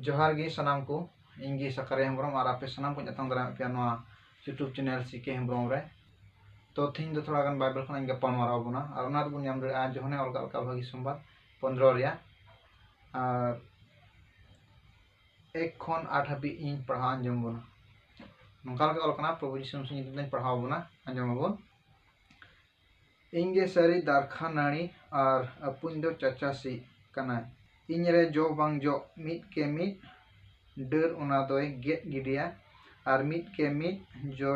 जोहार गे सनाम को इंगे सकारे हेम्ब्रम और आपे सनाम को जतन दरा पे नवा यूट्यूब चैनल सीके हेम्ब्रम रे तो थीन दो थोड़ा गान बाइबल खन गप्पा माराव बुना और ओना बुन नाम रे आज जोहने अलगा अलगा भागी सोमवार 15 रिया और 1 खन 8 हाबी इन पढ़ा अंजम बुना नोंका लगा अलकना प्रभु यीशु मसीह नितन पढ़ाव बुना अंजम बुन इंगे सरी दारखा नाड़ी और अपुन दो चाचासी कना इनरे जो बांग जो मिट के मिट डर उना दोय गेट गिडिया और मिट के मिट जो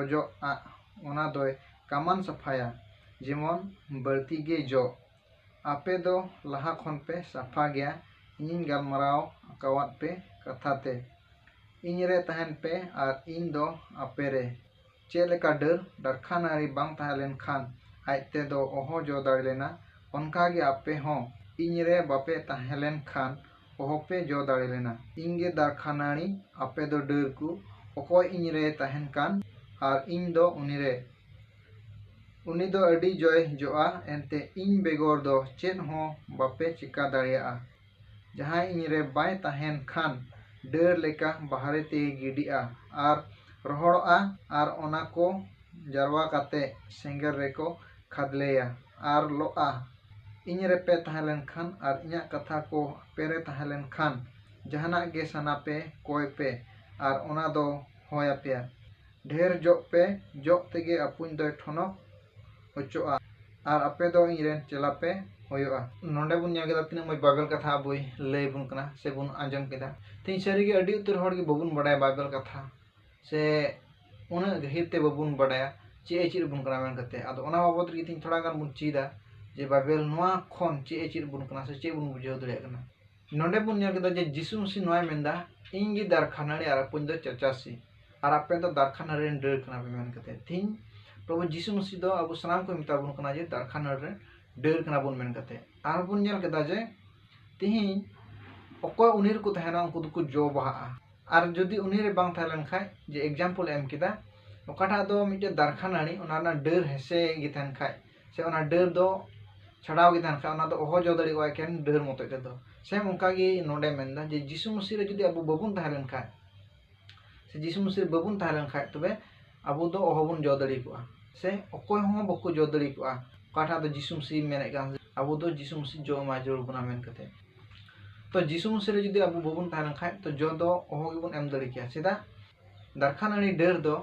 उना दोय कामान सफाया जेमन बर्ती गे जो आपे दो लहा खन पे सफा गया इन गलमराव अकावात पे कथाते इनरे तहन पे और इन दो आपे रे चेलेका डर दारखा नाड़ी बांग तहलेन खान आयते दो ओहो जो दाड़लेना उनका गे आपे हों इनरे बापे तहलेन खान ओहोपे जो दाड़लेना इंगे दारखा नाड़ी आपे दो डर को ओको इनरे तहन कान और इन दो उनिरे उनी दो अडी जय जोआ एनते इन बेगोर दो चेन हो बापे चिका दाड़िया जहां इनरे बाय तहन खान डर लेका बाहरे ते गिडिया और रोहड़ोआ और ओना को जरवा काते सेंगर रेको खादलेया और लोआ इनरे पे तहलेन खान और इना कथा को पेरे तहलेन खान जहाना गे सना पे कोय पे और ओना दो होया पे ढेर जो पे जो तेगे अपुन दो ठोनो ओचोआ और आपे दो इनरेन चला पे होयोआ नोंडे बुन ᱧᱮᱞ केदा तिना मय बाइबल कथा बुय लय बुन कना से बुन आंजम केदा तीन सरी गे अडी उतर हड़ गे बबुन बडाय बाइबल कथा से उना गहिरते बबुन बडाया चे चिर बुन कना मेन कते आदो ओना बाबत गे तीन थोड़ा गान बुन चीदा जे बाइबल नोआ खन चे चिर बुन कना से चे बुन बुझाव दरे कना नोंडे बुन ᱧᱮᱞ केदा जे जिसु मसीह नोय मेंदा इंगी दारखानाड़ी और अपन दो चचासी और आपे दो दारखानाड़ी डर कना पे मेन कते तीन प्रभु जिसु मसीह दो अब सनाम को मिता बुन कना जे दारखानाड़ी डर कना बुन मेन कते आर बुन ᱧᱮᱞ केदा जे तिही ओको उनिर को तहना उनको दुको जो बहा और जदि उनिर बांग थालन खाय जे एग्जांपल एम केदा ओकाटा दो मिटे दारखानाड़ी ओना डर हेसे गे थान खाय से ओना डर दो छड़ाव गे थान खाय ओना दो ओहो जो दड़ी वाय केन डर मतो ते दो सेम उनका गे नोडे मेंदा जे जिसु मसीह रे जदि अबु बबुन थालन खाय से जिसु मसीह बबुन थालन खाय तबे अबु दो ओहो बुन जो दड़ी को से ओकोय हो बको जो दड़ी को काठा दो जिसु मसीह मेने गान अबु दो जिसु मसीह जो मा जरूर बुना मेन कते तो जिसु मसीह रे जदि अबु बबुन थालन खाय तो जो दो ओहो गे बुन एम दड़ी किया सेदा दारखानाड़ी डर दो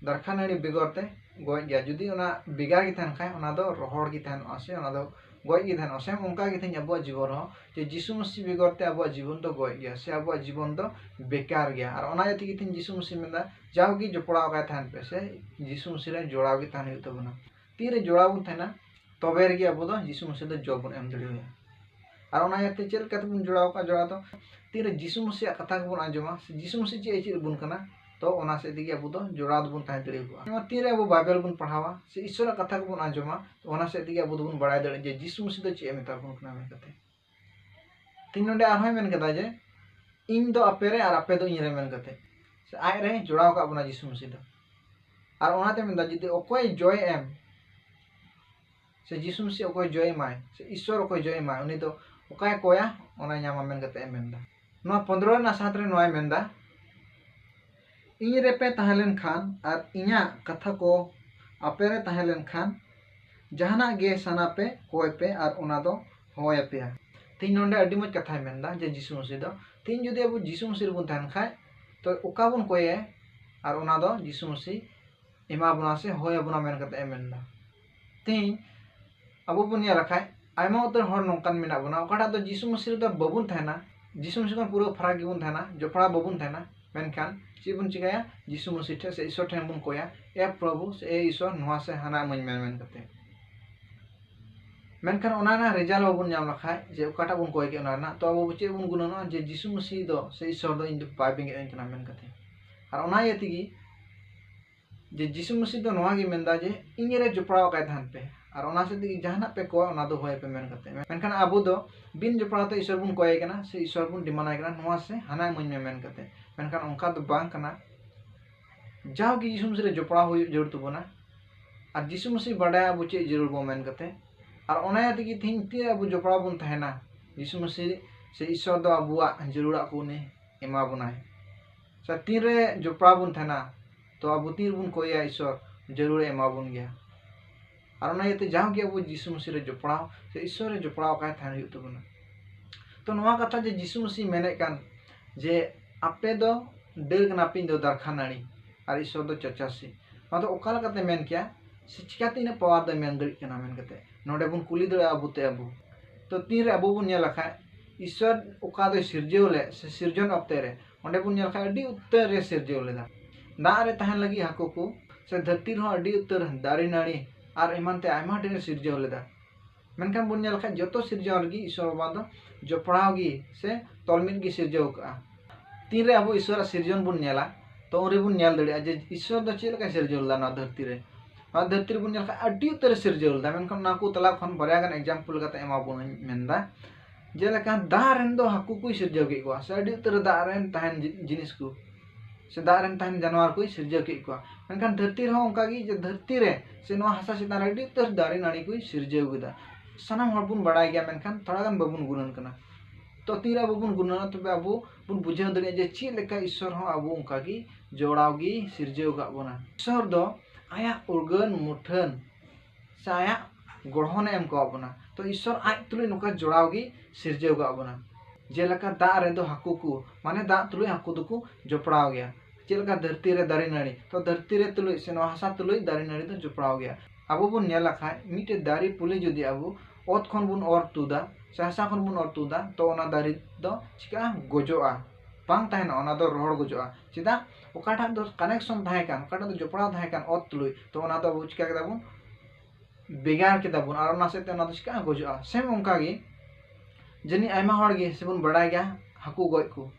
दारखानाड़ी बेगरते गय गया जदि ओना बेगार गे थान खाय ओना दो रोहड़ गे थान आसे ओना दो गय गे थान आसे उनका गे थान अबु जीवन हो जे जिसु मसीह बेगरते अबु जीवन दो गय गया से अबु जीवन दो बेकार गया और ओना यति गे थान जिसु मसीह मेंदा जावगी जोपड़ाव का थान पे से जिसु मसीह रे जोड़ाव गे थान हुतो बना तीरे जोड़ाव बुन थाना तबे रे गे अबु दो जिसु मसीह दो जॉब बुन एम दड़ियो और ओना यति चेल कते बुन जोड़ाव का जोड़ा दो तीरे जिसु मसीह कथा को बुन आंजमा जिसु मसीह चे चे बुन कना तो ओना से दिगे अबु दो जोड़ा बुन ताहे दड़ियो को तीरे अबु बाइबल बुन पढ़ावा से ईश्वर कथा को बुन आंजमा तो ओना से दिगे अबु दो बुन बड़ाय दड़े जे जिसु मसीह दो चे मेता बुन कना मेन कते तीन नोंडे आरहोय मेन कदा जे इन दो आपे रे और आपे दो इन रे मेन कते से आय रे जोड़ाव का बुना जिसु मसीह दो और ओनाते मेंदा जदि ओकोय जय एम से जिसु मसीह ओकोय जय माय से ईश्वर ओकोय जय माय उनी दो ओकाय कोया ओना ᱧᱟᱢᱟ मेन कते मेंदा नो 15 ना 7 रे नोय मेंदा इनरे पे तहलेन खान और इना कथा को आपे रे तहलेन खान जहाना गे सना पे कोय पे और ओना दो होय पे तीन नोंडे अडी मज कथा मेंदा जे जिसु मसीह दो तीन जदि अब जिसु मसीह बुन थान खाय तो ओका बुन कोये और ओना दो जिसु मसीह एमा बुना से होय बुना मेन कते मेंदा तीन अब बुन या रखाय आयमा उतर हर नोंकान मेना बुना ओकाटा दो जिसु मसीह दो बबुन थाना जिसु मसीह पूरा फराक बुन थाना जोपड़ा बबुन थाना मेनखान ची बुन चिकाया जिसु मसीह ठे से ईश्वर ठे बुन कोया ए प्रभु से ए ईश्वर नोआ से हाना मन मेन कते मेनखान ओना ना रिजल्ट बबुन ᱧᱟᱢ लखाय जे ओकाटा बुन कोय के ओना ना तो अब चे बुन गुणनो जे जिसु मसीह दो से ईश्वर दो इन बाय बेंगे एन कना मेन कते और ओना यतिगी जे जिसु मसीह दो नोआ गे मेंदा जे इनरे जोपड़ाव का धान पे और ओना से दिगी जहाना पे को ओना दो होय पे मेन कते मेनखान अबु दो बिन जोपड़ाव तो ईश्वर बुन कोय केना से ईश्वर बुन डिमानाय केना नोआ से हाना मन मेन कते मेनखान उनका तो बांग कना जाओगी जिसु मसीह जोपड़ाव हो जरूर तबना और जिसु मसीह बड़ा अब चे जरूर बो मेन कते और ओना यति थीन ती अब जोपड़ाव बुन तहना जिसु मसीह से ईश्वर दो अबुआ जरूरा को ने एमा बोनाय से तीन रे जोपड़ा बन थाना तो अब तीन बन कोया ईश्वर जरूर एमा बन गया और ना ये जहाँ कि अब जीसु मसीह रे जोपड़ा से ईश्वर रे जोपड़ा का थान हुई तबना तो नवा कथा जे जीसु मसीह मेने कान जे आपे दो डेर कनापी दो दारखा नाड़ी और ईश्वर दो चचासी मा तो ओकाल कते मेन किया से चिकाते इन पावर दो मेन दड़ी कना मेन कते नोडे बुन कुली दो अबुते अबु तो तीन रे अबु बुन नेला खा ईश्वर ओका दो सिरजेवले से सिरजन ऑक्ते रे ओंडे बुन नेल खा अडी उत्तर रे सिरजेवले दा दा रे तहन लगी हाको को से धरती रो अडी उत्तर दारी नाड़ी और एमानते आयमा ढेर सिरजेवले दा मेनखान बुन नेल खा जतो सिरजेव लगी ईश्वर बाबा दो जोपड़ावगी से तलमिन की सिरजेव का तीन रे अबु ईश्वर सिरजन बुन नेला तो उरे बुन नेल दड़िया जे ईश्वर दो चेल का सिरजेवला ना धरती रे और धरती रे बुन नेल खा अडी उत्तर सिरजेवला मेनखान ना को तला खन बरिया गन एग्जांपल कते एमा बुन मेनदा जेलका दारेन दो हाकु को सिरजेव के को से अडी उत्तर दारेन तहन जिनिस को से दारेन तहन जानवर को सिरजेव के को मेनखान धरती रे ओंका गी जे धरती रे से नो हासा सितान अडी उत्तर दारी नाड़ी को सिरजेव गदा सनाम हर बुन बड़ाय गया मेनखान थोड़ा गन बबुन गुणन कना तो तीरा बबुन गुणन तबे अबु बुन बुझाव दड़िया जे ची लेका ईश्वर हो अबु ओंका गी जोड़ावगी सिरजेव का बोना ईश्वर दो आया उर्गन मुठन से आया गढ़न एम को बोना तो ईश्वर आज तुले नुका जोड़ावगी सिरजेव का बोना जेलका दा रे दो हाकु को माने दा तुले हाकु दुकु जोपड़ाव गया जेलका धरती रे दारी नाड़ी तो धरती रे तुले से हासा तुले दारी नाड़ी तो जोपड़ाव गया अबु बुन नेला खाय मिटे दारी पुले जदि अबु ओत खन बुन और तुदा से हासा खन बुन और तुदा तो ओना दारी दो चिका गोजोआ बांग ताहेना ओना दो रोहड़ गोजोआ चिदा ओकाटा दो कनेक्शन थाहे कान ओकाटा दो जोपड़ाव थाहे कान ओत तुले तो ओना दो चिका केदा बुन बेगार केदा बुन और ओना सेते ओना दो चिका गोजोआ सेम ओंका गी जनी आयमा हड़ गे से बुन बड़ाय गया हाकु गय को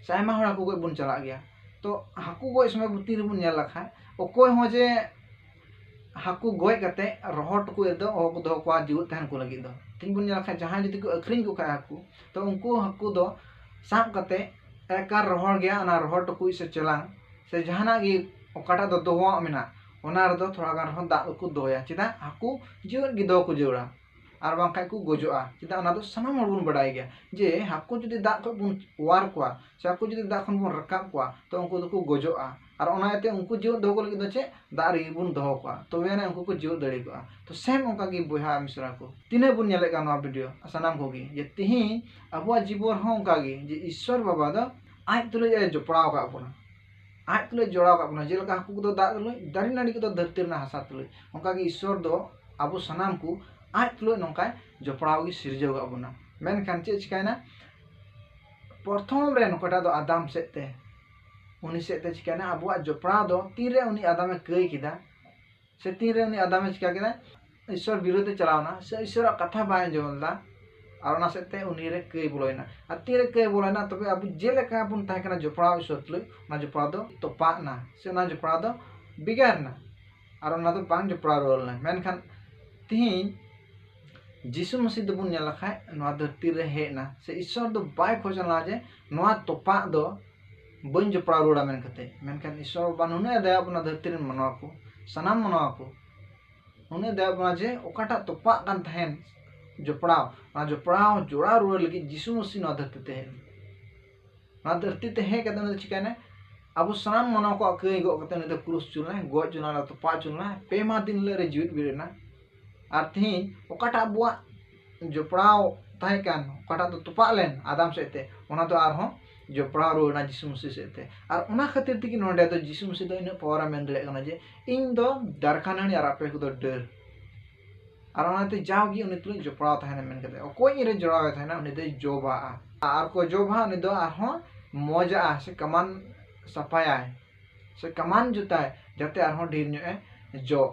से आयमा हड़ हाकु गय बुन चला गया तो हाकु गय समय बुती रे बुन नेल लखाय ओकोय हो जे हाकु गय कते रोहट को दो ओ दो को जीव तहन को लगी दो तीन बुन नेल लखाय जहां जदी को अखरिन को खाय हाकु तो उनको हाकु दो साब कते एकार रोहड़ गया ना रोहट को से चला से जहाना गी ओकाटा दो दोवा मेना ओना रे दो थोड़ा गान हो दा को दोया चिदा हाकु जीव गी दो को जोड़ा और बांखाय को गोजोआ चिदा ओना दो सनाम हर बुन बड़ाय गया जे हाकु जदी दा को बुन वार को से हाकु जदी दा खन बुन रकाब को तो उनको दो को गोजोआ और ओनाते उनको जीव दो को लगी दो चे दा रे बुन दो को तो वेना उनको को जीव दड़ी को तो सेम ओका गी बोहा मिश्रा को तिने बुन नेले का नो वीडियो सनाम को गी ये तिही अबुआ जीवन हो ओका गी जे ईश्वर बाबा दो आज तुले जोपड़ाव का बोना आज तुले जोड़ाव का बोना जेलका हाकु दो दा तुले दारी नाड़ी को धरती ना हासा तुले ओका गी ईश्वर दो अबु सनाम को आज तुले नोका जोपड़ाव गी सिरजेव का बोना मेनखान चे चिकायना प्रथम रे नोकाटा दो आदम सेते उनी सेते चिकायना अबुआ जोपड़ाव दो तीन रे उनी आदमे कई किदा से तीन रे उनी आदमे चिका किदा ईश्वर विरोधे चलावना से ईश्वर कथा बाय जोलदा और ओना सेते उनी रे कई बोलयना आ तीन रे कई बोलयना तबे अबु जेलेका बुन ताहे कना जोपड़ाव ईश्वर तुले ना जोपड़ाव दो तोपाना से ना जोपड़ाव दो बिगारना और ओना दो बांग जोपड़ाव रोलना मेनखान तिही जीसु मसीह दो बुन नेल खाय नोआ धरती रे हेना से ईश्वर दो बाय खोजना जे नोआ तोपा दो बन जोपड़ा रोड़ा मेन कते मेनखान ईश्वर बानुने दया बना धरती रे मनवा को सनाम मनवा को उने दया बना जे ओकाटा तोपा कान थाहेन जोपड़ाव ना जोपड़ाव जोड़ा रोड़ लगी जीसु मसीह नोआ धरती ते हे ना धरती ते हे कते न चिकाने अब सनाम मनवा को कई गो कते न क्रूस चुलना गो चुलना तोपा चुलना पे मा दिन ले रे जीवित बिरेना और थी ओकाटा बुआ जोपड़ाव ताहे कान ओकाटा तो तोपा लेन आदम सेते ओना तो आरहो जोपड़ाव रोना जीसु मसीह सेते और ओना खातिर तिकी नोडे तो जीसु मसीह दो इन पावर मेन दले कना जे इन दो दारखानानी और आपे को दो डर और ओनाते जावगी उनी तुले जोपड़ाव ताहे मेन कते ओकोय रे जोड़ाव ताहे ना उनी दे जोबा और को जोबा उनी दो आरहो मजा से कमान सफाया से कमान जुताय जाते आरहो ढेर न्यो जो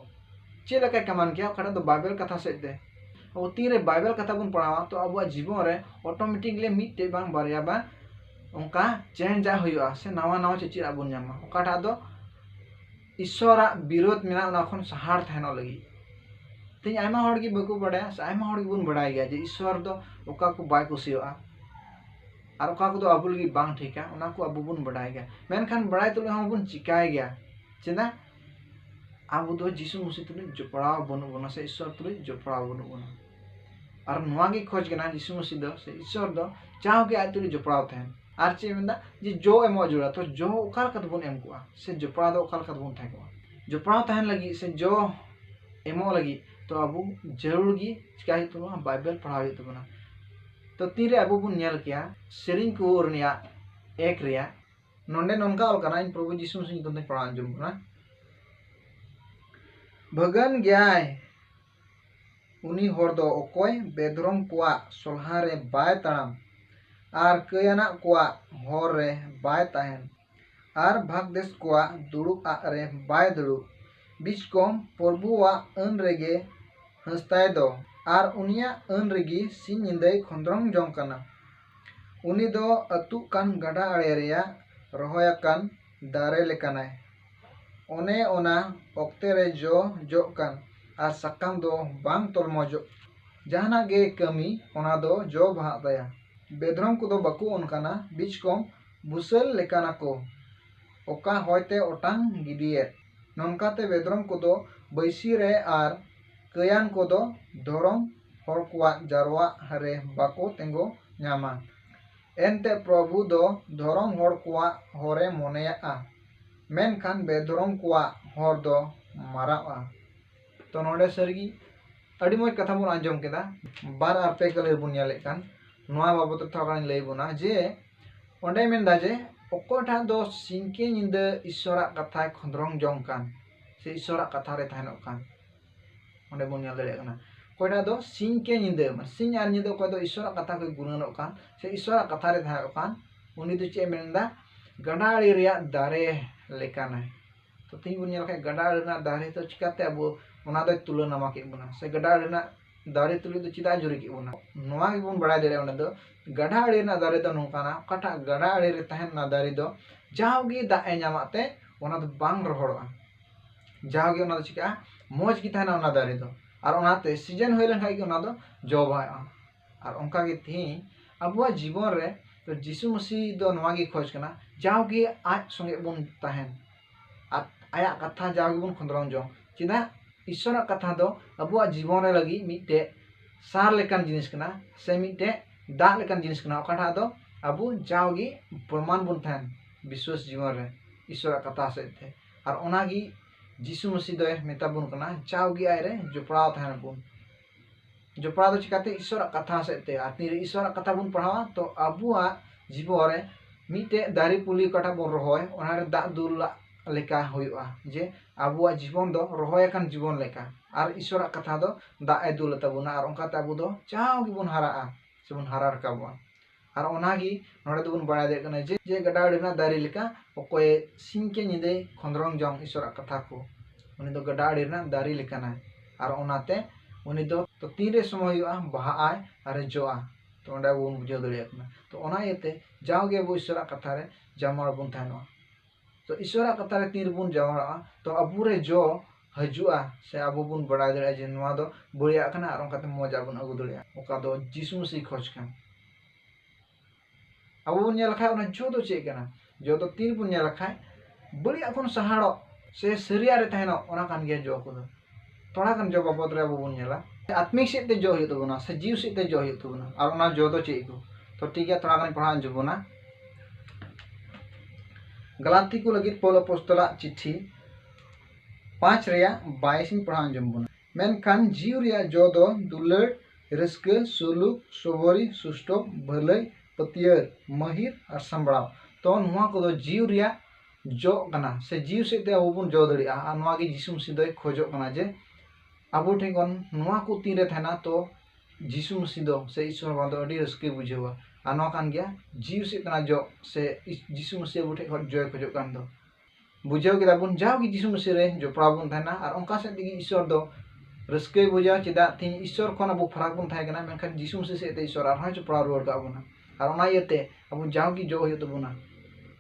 चेलका कमान किया ओकाटा दो बाइबल कथा सेते ओ तीरे बाइबल कथा बुन पढ़ावा तो अबुआ जीवन रे ऑटोमेटिकली मिटे बांग बारिया बा उनका चेंज जा हुआ से नवा नवा चेचिरा बुन जामा ओकाटा दो ईश्वरा विरोध मेना उना खन सहार थानो लगी ते आयमा हड़ की बकु बड़ाया से आयमा हड़ की बुन बड़ाय गया जे ईश्वर दो ओका को बाय कुसियोआ और ओका को दो अबुल की बांग ठीका उना को अबु बुन बड़ाय गया मेनखान बड़ाय तुले हम बुन चिकाय गया चेना आबु दो जीसु मसीह तुले जोपड़ाव बनु बना से ईश्वर तुले जोपड़ाव बनु बना और नुआ की खोज गना जीसु मसीह दो से ईश्वर दो चाहो के आज तुले जोपड़ाव थाहे आर चे मेंदा जे जो एमो जुड़ा तो जो ओका लेका तबोन एम कोआ से जपड़ा दो ओका लेका तबोन थाय कोआ जपड़ा तहन लगी से जो एमो लगी तो अबू जरूर गी चिका हित तबोना बाइबल पढ़ाव हित तबोना तो तीरे अबू बुन नेल किया सेरिंग को रनिया एक रिया नोंडे नोनका ऑल कना इन प्रभु यीशु मसीह nyutum te पढ़ा अंजुम ना भगन गयाय उनी हर दो ओकोय बेदरम कोआ सोल्हारे बाय ताड़ाम आर कयाना कोआ हर रे बाय ताहेन आर भागदेश कोआ दुड़ुब आ रे बाय दुड़ुब बीच कम प्रभुआ अन रेगे हस्ताय दो आर उनिया अन रेगी सिन निंदै खंद्रंग जंग कना उनी दो अतु कान गड़ा आड़े रेया रहोयाकान दारे लेकानाय ओने ओना ऑक्ते रे जो कान आर साकाम दो बांग तलमोजो जहाना गे कमी ओना दो जो भाग दया बेदरम को दो बकु ओनकाना बीच कम बुसल लेकाना को ओका होयते ओटांग गिदिये नोनकाते बेदरम को दो बैसी रे आर कयान को दो धरम हर कुआ जारवा हरे बाको तेंगो न्यामा एनते प्रभु दो धरम हर कुआ हरे मोनेया मेनखान बेधरम कुआ हर दो मारावा तो नोडे सरगी अड़ी मोज कथा बन आंजम केदा बार आर पे कलर बुन नेले कान नोआ बाबत थोड़ान लई बुना जे ओंडे मेनदा जे ओकोठा दो सिंके निंद ईश्वरा कथा खंद्रंग जंग कान से ईश्वरा कथा रे थानो कान ओंडे बुन नेल दरे काना कोइटा दो सिंके निंद मान सिंग आर निंद को दो ईश्वरा कथा को गुणनो कान से ईश्वरा कथा रे थानो कान उनी दो चे मेनदा गडाड़ी रिया दारे लेकाना तो तीन बुन नेल खाय गडाड़ी ना दारे तो चिकाते अब ओना दो तुलनामा के बुना से गडाड़ी ना दारे तुली दो चिदा जुरी के बुना नोआ के बुन बड़ा देरे ओना दो गडाड़ी ना दारे दो नोकाना काटा गडाड़ी रे तहन ना दारे दो जावगी दा ए न्यामाते ओना दो बांग रहोड़ा जावगी ओना दो चिका मोज की तहना ओना दारे दो और ओनाते सीजन होइलन खाय के ओना दो जो भाया और ओंका के थी अबुआ जीवन रे तो यीशु मसीह दो नोआ के खोज कना जावगी आज संगे बुन तहन आया कथा जावगी बुन खंद्रंग जो चिदा ईश्वर कथा दो अबुआ जीवन रे लगी मिटे सार लेकान जिनिस कना से मिटे दा लेकान जिनिस कना ओकाठा दो अबु जावगी प्रमाण बुन थान विश्वास जीवन रे ईश्वर कथा से थे और ओनागी यीशु मसीह दो मेता बुन कना जावगी आय रे जोपड़ा थान बुन जोपड़ा दो चिकाते ईश्वर कथा से थे आती रे ईश्वर कथा बुन पढ़ावा तो अबुआ जीवन रे मिटे दारी पुली कटा बुन रहोय ओना रे दा दुला लेका होयुआ जे अबुआ जीवन दो रहोयाकान जीवन लेका और ईश्वर कथा दो दा ए दुल तबुना और ओंकाते अबु दो चाव गिबुन हाराआ सेबुन हारा रकाबुआ और ओनागी नोडे दोबुन बाड़ाय दे कना जे गडाड़ी ना दारी लेका ओकोय सिंके निदे खंद्रंग जंग ईश्वर कथा को उनी दो गडाड़ी ना दारी लेकाना और ओनाते उनी दो तो तीरे समय होयुआ बाहा आय और जोआ तो ओंडे बुन बुझाव दड़िया कना तो ओना येते जावगे अबु ईश्वर कथा रे जामर बुन थानवा तो ईश्वर कथा रे तीर बुन जामरा तो अबु रे जो हजुआ से अबु बुन बड़ाय दड़िया जे नोआ दो बड़िया कना और ओंकाते मजा बुन अगु दड़िया ओका दो यीशु मसीह खोज कान अबु बुन नेल खाय ओना जो दो चे कना जो दो तीर बुन नेल खाय बड़िया कोन सहाड़ो से सरिया रे तहनो ओना कान गे जो को दो थोड़ा कान जो बाबत रे अबु बुन नेला आत्मिक सेते जो हियो तबुना से जीव सेते जो हियो तबुना और ओना जो दो चे को तो ठीक है थोड़ा कान पढ़ा जबुना गलाती को लगी पौल अपोस्तला चिट्ठी 5 रेया 22 पढ़ा जम्बुना मेनखान जीव रिया जो दो दुलड़ रस्के सुलुक सोबरी सुष्टो भलई पतियर महिर और संबड़ाव तो नुआ को दो जीव रिया जो कना से जीव से ते अबुन जो दड़िया आ नुआ की यीशु मसीह दो खोजो कना जे अबु ठेगन नुआ को तीरे थाना तो यीशु मसीह दो से ईश्वर बादो अडी रस्के बुझेवा आनो कान गया जीव से तना जो से यीशु मसीह बुठे खो जय खोजो कान दो बुझाव के दाबुन जाव की यीशु मसीह रे जो प्राबुन थाना और ओंका से दिगी ईश्वर दो रस्के बुझा चिदा थी ईश्वर खन अबु फराक बुन थाय कना मेनखान यीशु मसीह से ते ईश्वर आर जो प्राव रोड का अबुना और ओना येते अबु जाव की जो होय तबुना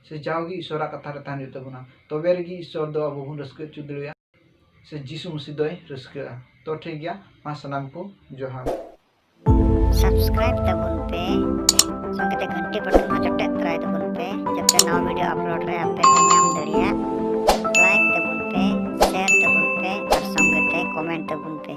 से जाव की ईश्वर कथा रे थान तबुना तबे रे की ईश्वर दो अबु बुन रस्के चुदरिया से यीशु मसीह दो रस्के तो ठीक गया मा सलाम को जोहार सब्सक्राइब तबुन पे संगते घंटी बटन मा चट्टे तराय तबुन पे जब ते नवा वीडियो अपलोड रे आपे नाम दड़िया लाइक तबुन पे शेयर तबुन पे और संगते कमेंट तबुन पे।